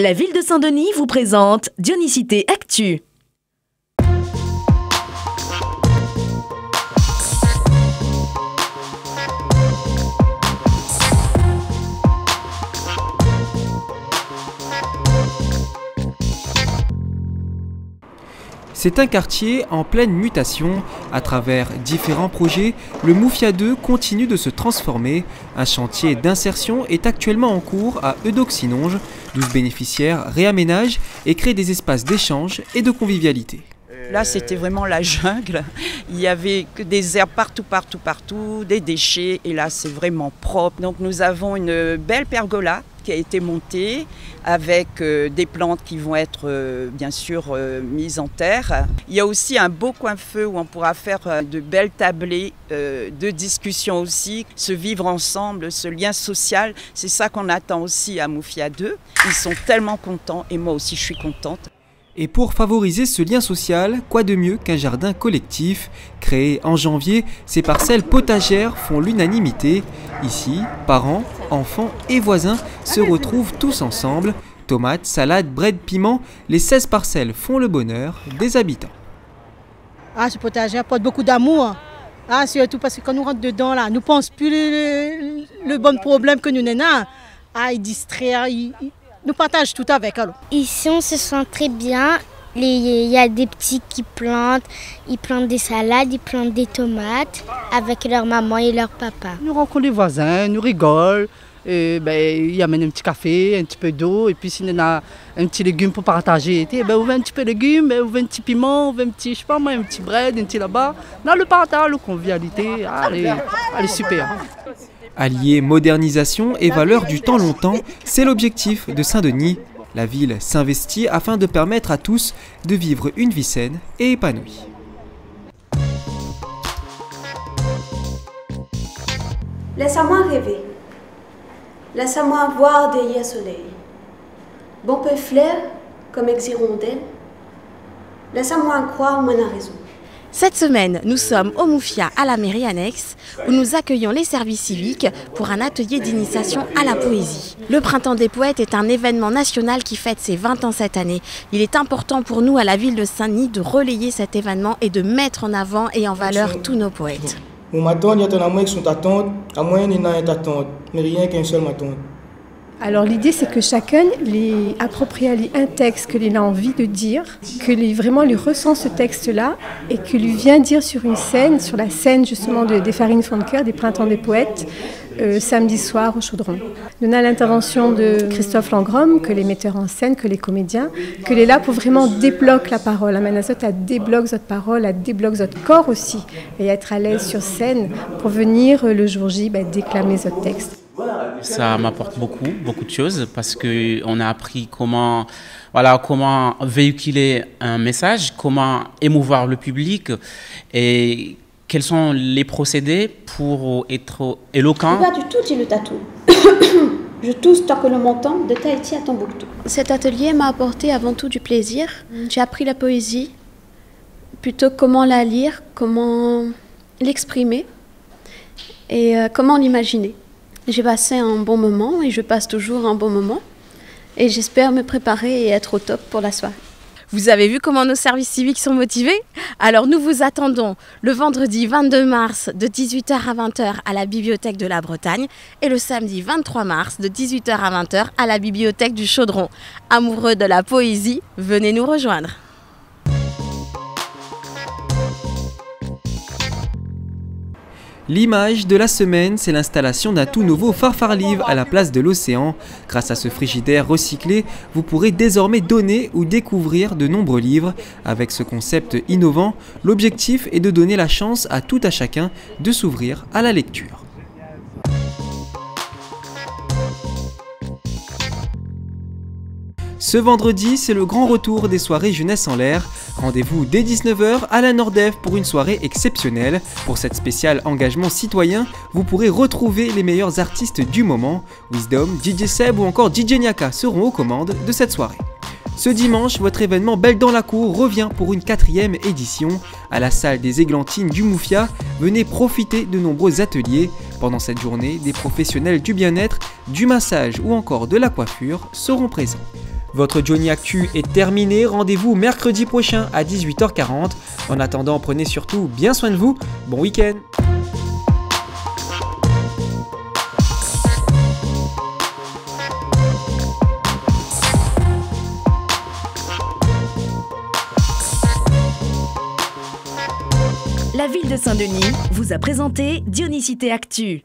La ville de Saint-Denis vous présente Dionysité Actu. C'est un quartier en pleine mutation. À travers différents projets, le Moufia 2 continue de se transformer. Un chantier d'insertion est actuellement en cours à Eudoxinonge. 12 bénéficiaires réaménagent et créent des espaces d'échange et de convivialité. Là, c'était vraiment la jungle. Il y avait que des herbes partout, des déchets. Et là, c'est vraiment propre. Donc, nous avons une belle pergola qui a été montée avec des plantes qui vont être bien sûr mises en terre. Il y a aussi un beau coin-feu où on pourra faire de belles tablées de discussion aussi, se vivre ensemble, ce lien social. C'est ça qu'on attend aussi à Moufia 2. Ils sont tellement contents et moi aussi je suis contente. Et pour favoriser ce lien social, quoi de mieux qu'un jardin collectif? Créé en janvier, ces parcelles potagères font l'unanimité. Ici, parents, enfants et voisins se retrouvent tous ensemble. Tomates, salades, bread, piments, les 16 parcelles font le bonheur des habitants. Ce potager apporte beaucoup d'amour. Surtout parce que quand nous rentrons dedans, là, nous ne pensons plus le bon problème que nous avons. Ils distraient, nous partagent tout avec eux. Ici, on se sent très bien. Il y a des petits qui plantent. Ils plantent des salades, ils plantent des tomates avec leur maman et leur papa. Nous rencontrons les voisins, nous rigolons. Ils amènent un petit café, un petit peu d'eau. Et puis, s'il y a un petit légume pour partager, on veut un petit peu de légumes, on veut un petit piment, on veut un petit, un petit bread, un petit là-bas. Dans le partage, la convivialité, allez, super. Allier modernisation et valeurs du temps longtemps, c'est l'objectif de Saint-Denis. La ville s'investit afin de permettre à tous de vivre une vie saine et épanouie. Laisse-moi rêver. Laisse-moi voir derrière soleil. Bon peu flair comme ex-hirondelle. Laisse-moi croire moi a raison. Cette semaine, nous sommes au Moufia à la mairie annexe où nous accueillons les services civiques pour un atelier d'initiation à la poésie. Le Printemps des poètes est un événement national qui fête ses 20 ans cette année. Il est important pour nous à la ville de Saint-Denis de relayer cet événement et de mettre en avant et en valeur tous nos poètes. Mon tante, il y a un qui sont attentes, à moins il y a une attente, mais rien qu'un seul m'attend. Alors l'idée c'est que chacun les approprie un texte que il a envie de dire, que vraiment lui ressent ce texte-là et que lui vient dire sur une scène, sur la scène justement des Farines Fond de Cœur, des Printemps des Poètes, samedi soir au Chaudron. On a l'intervention de Christophe Langrom, que les metteurs en scène, que les comédiens, que les là pour vraiment débloquer la parole, amener ça à débloquer votre parole, à débloquer votre corps aussi et être à l'aise sur scène pour venir le jour J déclamer votre texte. Ça m'apporte beaucoup de choses parce qu'on a appris comment véhiculer un message, comment émouvoir le public et quels sont les procédés pour être éloquent. Pas du tout, dit le tatou. Je tousse tant que le montant de Tahiti à Tombouctou. Cet atelier m'a apporté avant tout du plaisir. J'ai appris la poésie, plutôt comment la lire, comment l'exprimer et comment l'imaginer. J'ai passé un bon moment et je passe toujours un bon moment. Et j'espère me préparer et être au top pour la soirée. Vous avez vu comment nos services civiques sont motivés? Alors nous vous attendons le vendredi 22 mars de 18h à 20h à la Bibliothèque de la Bretagne et le samedi 23 mars de 18h à 20h à la Bibliothèque du Chaudron. Amoureux de la poésie, venez nous rejoindre. L'image de la semaine, c'est l'installation d'un tout nouveau Farfarlivre à la place de l'Océan. Grâce à ce frigidaire recyclé, vous pourrez désormais donner ou découvrir de nombreux livres. Avec ce concept innovant, l'objectif est de donner la chance à tout à chacun de s'ouvrir à la lecture. Ce vendredi, c'est le grand retour des soirées Jeunesse en l'air. Rendez-vous dès 19h à la Nordève pour une soirée exceptionnelle. Pour cette spéciale engagement citoyen, vous pourrez retrouver les meilleurs artistes du moment. Wisdom, DJ Seb ou encore DJ Nyaka seront aux commandes de cette soirée. Ce dimanche, votre événement Belle dans la Cour revient pour une 4e édition. À la salle des Églantines du Moufia, venez profiter de nombreux ateliers. Pendant cette journée, des professionnels du bien-être, du massage ou encore de la coiffure seront présents. Votre Johnny Actu est terminé. Rendez-vous mercredi prochain à 18h40. En attendant, prenez surtout bien soin de vous. Bon week-end. La ville de Saint-Denis vous a présenté Dionysité Actu.